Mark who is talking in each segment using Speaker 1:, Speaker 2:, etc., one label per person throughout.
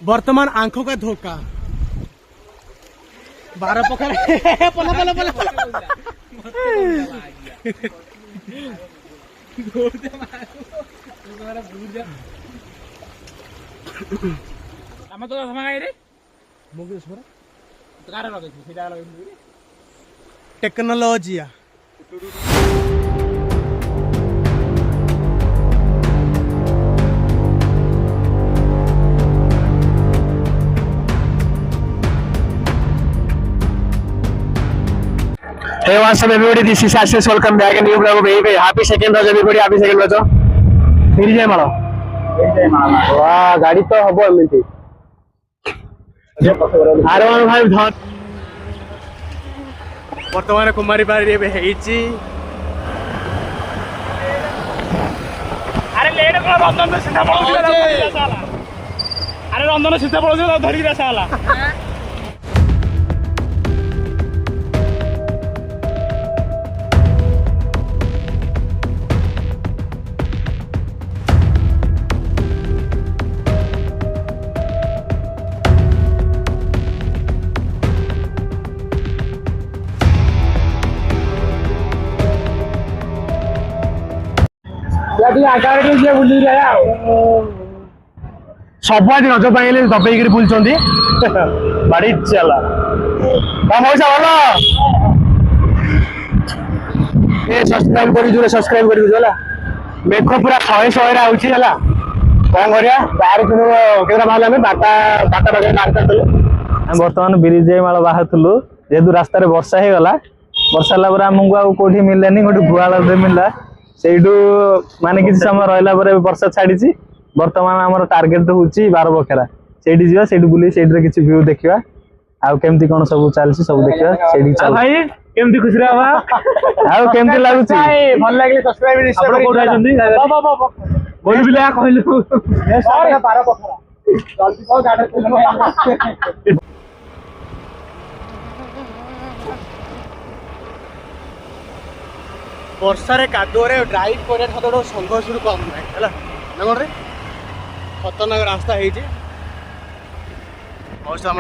Speaker 1: वर्तमान आंखों का धोखा 12 पकड़ पला पला पला पला
Speaker 2: ଆମେ ତ ସମାଇରେ
Speaker 1: टेक्नोलॉजिया
Speaker 3: Hey, what's up everybody? This is Ashish. Welcome back in new vlog. Baby, happy second raj everybody. Happy second raj. फिर जाए मारो वाह गाड़ी तो हबो एमती आर1 5 धन
Speaker 1: वर्तमान कुमारी बारी एबे हेइची
Speaker 2: अरे लेट को रंजन सीधा पळो अरे रंजन सीधा पळो धरि रासा वाला
Speaker 3: सबुआज रज पाइले दबेक बुलुंट बाड़ी चला पैसा भल सब्सक्राइब कर सब्सक्राइब कर मेघ पूरा 100 आउची है कौन करा बाहर केतरा बाहर बाटा बाटा बाटा मार्केट बर्तमान ब्रिज जाई माल बाहरलु जेहेतु रास्ता वर्षा हो गला वर्षा है आमको आउ कौटी मिललानी गोटे गुआल मिलला से माने किसी समय रहा वर्षा छाड़ी बर्तमान आम टार्गेट तो हूँ 12 बखेरा से बुले से किसी व्यू देखा आमती कौन सब चलती सब देखा भाई केमती खुशी केमती लगुच भल लगे
Speaker 1: वर्षा कादुअरे ड्राइव कर संघर्ष कम ना है खतरनाक रास्ता है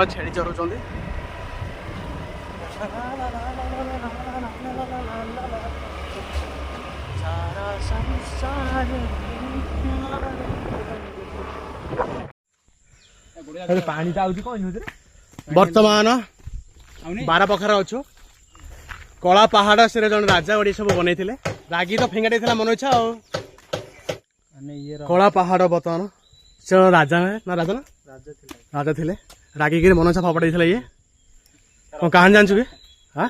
Speaker 1: छेड़ी चलुँच
Speaker 2: पानी तो आउची कोन
Speaker 1: वर्तमान 12 पखर अच्छु कला पहाड़ से जन राजा गोटे सब बनई रागी तो फेंगा मन इच्छा कला पहाड़ बर्तमान से राजा ना राजा ना राजा थे रागी मन इच्छा फपड़े ये कौन कहानी जानछु कि हाँ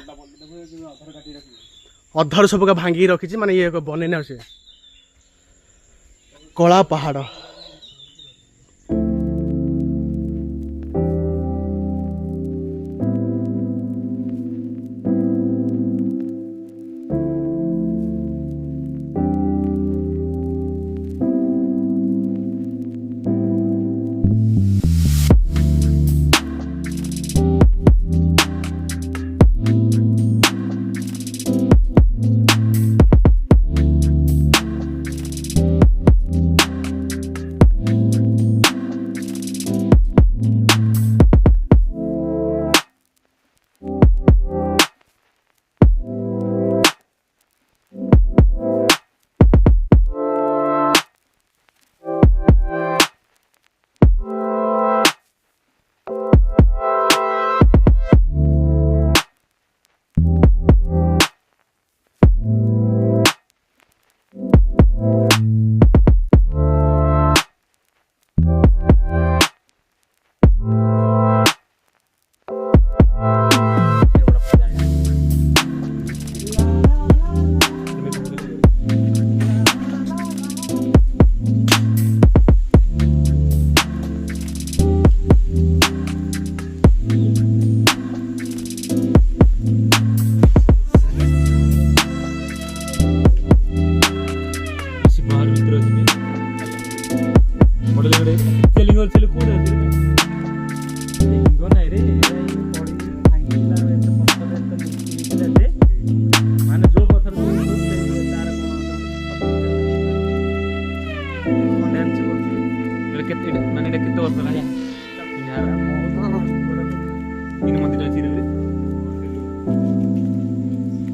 Speaker 1: अधर सब भांगी रखी माने ये बनई ना से कला पहाड़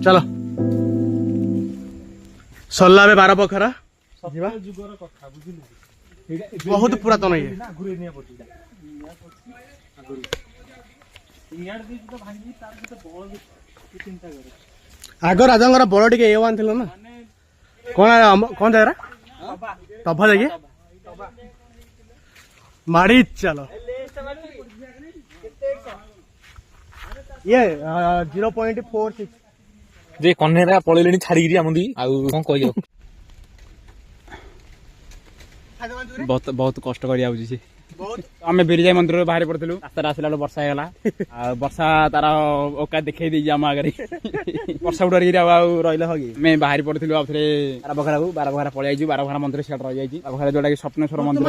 Speaker 1: चलो सरला बे 12 पखरा ଯିବା ବହୁତ ପୁରାତନ ଇଏ ଆଗ ରାଜାଙ୍କର ବଳ ଟିକେ A1 ଥିଲା ନା କଣ ଜାଗା ତଭା ଦେଖି ମାଡ଼ି ଚାଲ ଇଏ 0.46
Speaker 2: ଯେ କନ୍ୟାରା ପଳେଇଲେଣି ଛାଡିକିରି ଆମଦି ଆଉ କଣ କହିବ ବହୁତ କଷ୍ଟ କରି ଯାଉଛି ସେ ଆମେ ବିରିଜା ମନ୍ଦିର ବାହାରି ପଡିଥିଲୁ ରାସ୍ତାରେ ଆସିଲା ବେଳକୁ ବର୍ଷା ହେଇଗଲା ଆଉ ବର୍ଷା ତାର ଓକା ଦେଖେଇ ଦେଇଛି ଆମ ଆଗରେ ବର୍ଷା ଉଡାରିକି ଆଉ ରହିଲେ ହକି ଆମେ ବାହାରି ପଡିଥିଲୁ ଆଉ ଥରେ ବାରବଖରା ପଳେଇ ଯାଇଛୁ ବାରବଖରା ମନ୍ଦିର ସିଆଡେ ରହିଯାଇଛି ବାରବଖରା ଯୋଉଟା କି ସ୍ୱପ୍ନେଶ୍ୱର ମନ୍ଦିର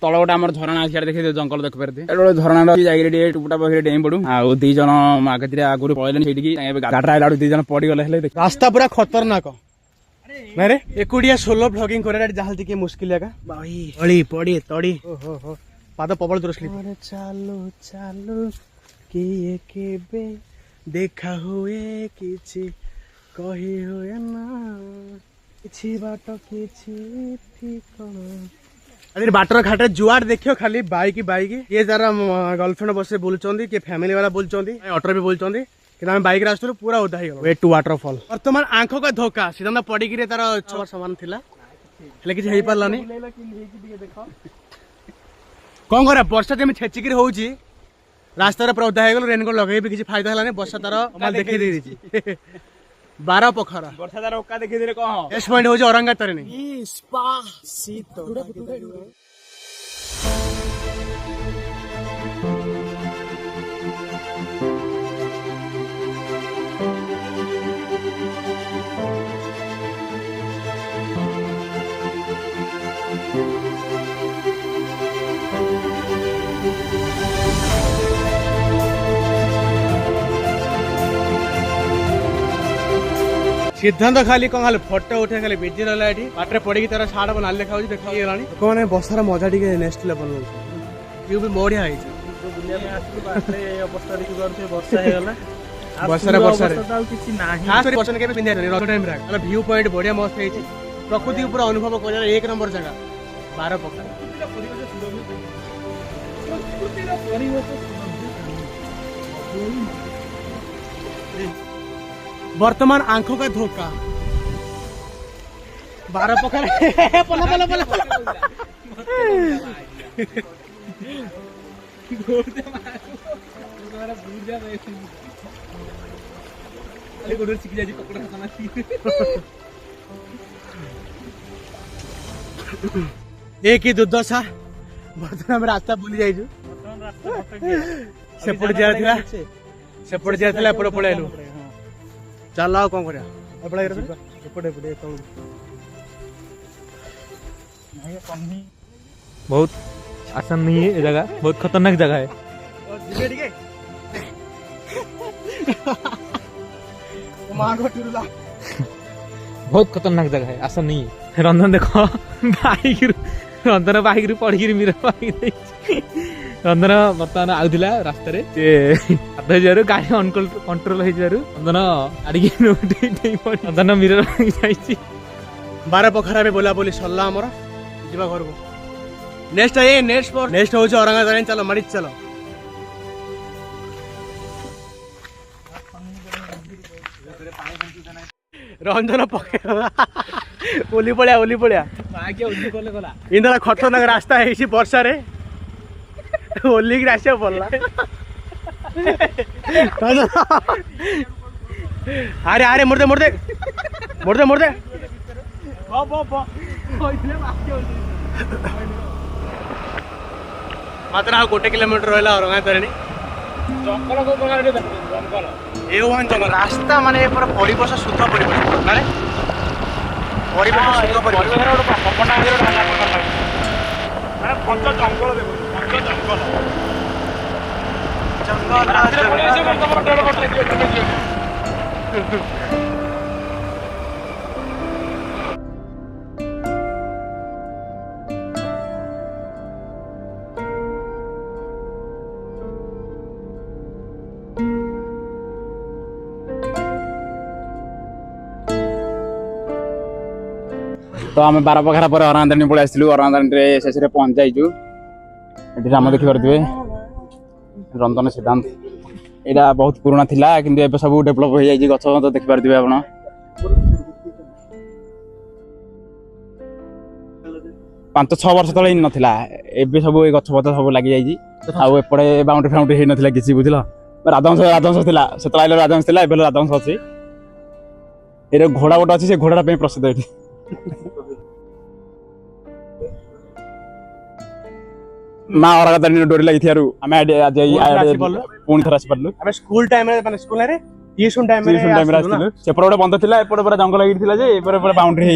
Speaker 2: ତଳ ଗୋଟେ ଆମର ଝରଣା ସିଆଡେ ଦେଖେଇ ଜଙ୍ଗଲ ଦେଖିପାରୁଥିବେ ଏଟା ଗୋଟେ ଝରଣା ଯାଇକି ଟିକେ ଟୁପୁଟା ପକେଇ ଡେଇଁ ପଡୁ ଆଉ 2 ଜଣ ଆଗରେ ଆଗରୁ ପଳେଇଲେଣି ସେଇଠିକି ଗାଡିରେ ଆଇଲା ବେଳକୁ 2 ଜଣ ପଡିଗଲେ ହେଲେ
Speaker 1: ରାସ୍ତା ପୁରା ଖତରନାକ मेरे एकुडिया सोलो ब्लॉगिंग करे जहाल के मुश्किल है का भाई अड़ी पड़ी तड़ी ओहो पाद पबल दूर स्लिप चालू चालू किए केबे देखा हुए किछि कहि हुए ना किछि बाट किछि ठिकाना अरे बाटर घाटे जुआड़ देखियो खाली बाइक ये जरा गर्लफ्रेंड बसे बोलचंदी के फैमिली वाला बोलचंदी ऑटो भी बोलचंदी कि बाइक रे आसु पूरा उदा ही वे टू वाटरफॉल वर्तमान आंख का धोखा सीधा पड़ी तार छर सामान थिला हेले किछ हेई पारलानी कौन करे वर्षा जमी छेचिक होउची रास्ता रे पूरा उदा हे गेल रेनकोट लगे भी किछ फायदा हलानी वर्षा तार माल देखै दे दी 12 पखरा
Speaker 2: वर्षा तार ओका देखै दे कह
Speaker 1: एस पॉइंट होउची औरंगा तारेनी स्पा सीतो सिद्धांत खाली कौन खाली फोटो उठे खाली बिजी रहा बाटे पड़ी तार साड़ नाली देखा देखा लोक बसार मजा टे नेक्स्ट लेवल व्यू भी बढ़िया व्यू पॉइंट बढ़िया मस्त है प्रकृति पूरा अनुभव कर 1 नंबर जगह 12 पखरा वर्तमान आंखों का धोखा 12 पखरा पला पला पला एक ही दुर्दशा बर्तमान रास्ता भूली जाइजु सेपट जाइथिला एपटे पळाइलु चल आओ कौन कर
Speaker 2: बहुत आसान नहीं है ये जगह बहुत खतरनाक जगह है बहुत खतरनाक जगह है आसान नहीं है रंजन देखो रंजन बाइक रू पड़ी मीर रंजन बर्तमान आउला रास्त गाड़ी कंट्रोल रंजन आड़िकी रंजन मीर
Speaker 1: 12 पखरा में बोला बोली सरला आमर जीवा घर को नेक्स्ट हूँ औरंगाबाद चलो माड़ी चलो रंजन पके ओली पड़िया इंदा खतरनाक रास्ता है वर्षा रे ओली की आस पड़ला अरे अरे मुर्दे मुर्दे मुर्दे मुर्दे मात्र 1 किलोमीटर रहा औरंगाबाद A1 जंगल रास्ता माने परिवेश शुद्ध परिवेश माने परिवेश शुद्ध जंगल
Speaker 2: तो आम बारपखारा पर अरंदानी पलि आसलु अरंदानी शेष में पहुंच जाइचु ये राम देखिपे रंजन सिद्धांत यहाँ बहुत पुराना थिला किंतु एबे सब डेभलप हो जाइए गछ तो देखिपे आप 5-6 वर्ष तले नथिला एबे सब ए गछ पत्र सब लागि जाइए आउ एपटे बाउंड्री फाउंड्री हे नथिला किसी बुझल राजहंस थिला से आइल राजहंस थिला एबे राजहंस अछि ए घोड़ा गोटे अच्छी से घोड़ा पे प्रसिद्ध ये माँ और डोरी लगी आम पुणी थर आसी पार्लु
Speaker 1: आमे स्कूल टाइम रे माने स्कूल रे ट्यूशन टाइम रे
Speaker 2: आसिलु सेपटे गोटे बंद थिला एपटे पूरा जंगल लगी थिला जे एपटे पूरा बाउंड्री हे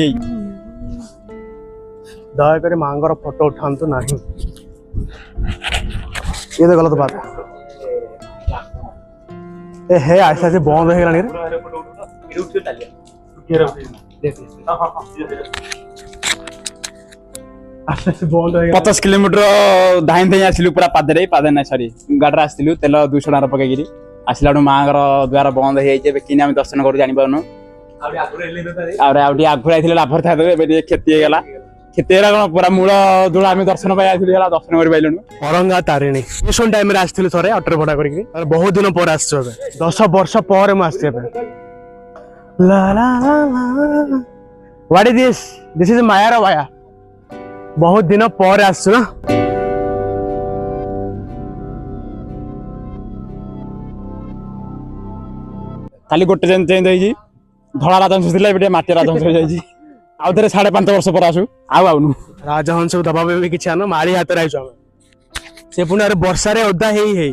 Speaker 1: दया करे मांगर फोटो उठांतु नहीं ये तो गलत बात है ए ऐसा से बंद हो गलानी रे
Speaker 2: 50 किलोमीटर धाई धाई आसिलु पूरा पादे ना सॉरी गाड़ी आसिलु तेल 200 टका पकईकि आसला माँ द्वार बंद हो कि दर्शन करू जानी पाऊनु आगुरी आइले लाभ था क्षति होगा क्षति कौन पूरा मूल दूर आम दर्शन दर्शन कर पाइलु
Speaker 1: औरंगा तारिणी ट्यूशन टाइम रे आसिलु थरे ऑटो भड़ा करके बहुत दिन पर आसछ 10 वर्ष पर मु आछे ला ला ला व्हाट इज दिस इज माया रा वाया बहुत दिन पर आसछ ना
Speaker 2: खाली गोटे चेंज होई धला राजहंस थिला एबे माटी राजहंस हो जाई आउ थे 5.5 वर्ष पर आसु आउनु
Speaker 1: राजहंस को दबा भी किसी आनो मारी हाथ रे आइछो से पुणी अरे वर्षा रे ओदा हेई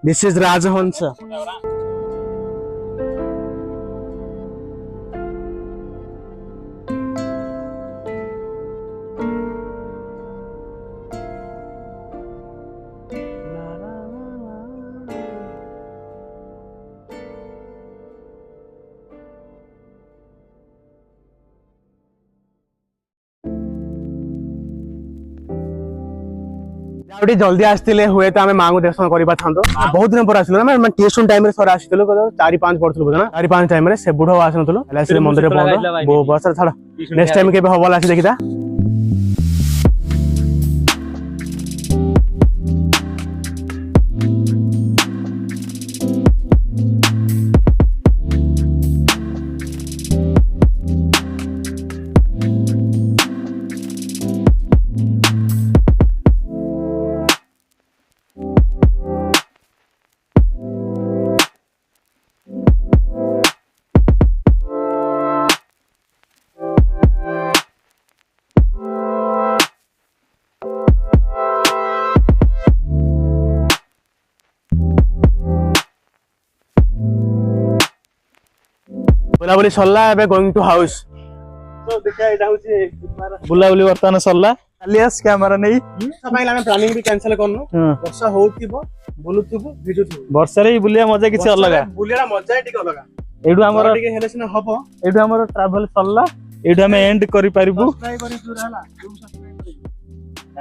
Speaker 1: दिस इज राजहंस जल्दी आसते हुए तो आम माँ को दर्शन कर बहुत दिन पर आसलु ना ट्यूशन टाइम रे थोड़ा आसलु 4-5 पढ़ुलु बोध ना 4-5 टाइम रे से बुढ़ आसनु मंदिर बंद बस छाड़ नेक्स्ट टाइम के हवा आसी देखा बुलाबुली सरला एबे गोइंग टू हाउस तो देखा एटा होची
Speaker 3: बुलाबुली वर्तमान सरला
Speaker 1: अलियास कैमरा नहीं सबाइल हमें प्लानिंग भी कैंसिल करनो वर्षा होतिबो बुलुथिबो भिजुथिबो वर्षा रे बुलिया मजा किछि अलगा बुलिया मजा ठीक अलगा
Speaker 3: एडु हमर
Speaker 1: ठीक हेले सिना हबो
Speaker 3: एडु हमर ट्रैवल सरला एडु हम एंड करि पारिबु
Speaker 1: सब्सक्राइब करि पूरा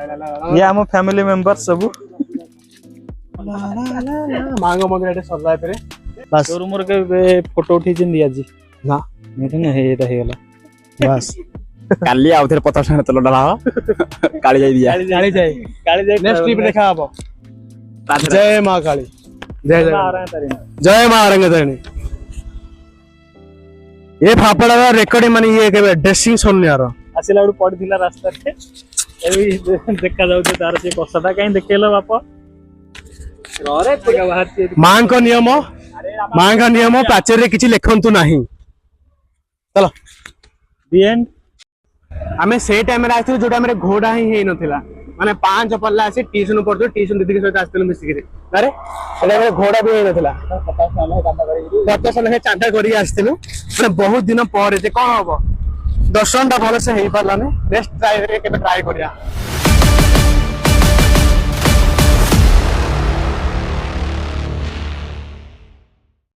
Speaker 1: हला
Speaker 3: ये हम फैमिली मेंबर सब
Speaker 1: मांगो मंदिर एटे सरला एते
Speaker 3: बस रूम के फोटो उठी जिंदी आज
Speaker 1: ना
Speaker 3: नहीं हे एटा हे गला
Speaker 1: बस
Speaker 2: काली आउ थे 50 टका तेल डाला काली जाई दिया
Speaker 1: काली जाई नेक्स्ट ट्रिप देखा हबो जय मां काली जय मां औरंगतारिणी ये फापड़ा रेकर्ड माने ये के ड्रेसिंग सोन यार
Speaker 3: आसिला उड पड़थिला रास्ता रे एबी देखा जाउ ते तार से कष्टटा काई देखेलो बापा रे तका बाहर
Speaker 1: मां का नियम प्राचीर रे किछि लेखंतु नाही चलो
Speaker 3: दी एंड
Speaker 1: आमे से टाइम रे आथि जो टाइम रे घोड़ा ही हेई नथिला माने 5 पल्ला आसी ट्यूशन पढ़तो ट्यूशन दीदी के सहित आस्तेल मिसिक रे अरे एटा रे घोड़ा भी हेई नथिला 50 साल हे चांदा करी आस्तेलु माने बहुत दिन पर जे कोन हबो दर्शन ता भले से हेई परलाने नेक्स्ट ट्राई रे केबे ट्राई करिया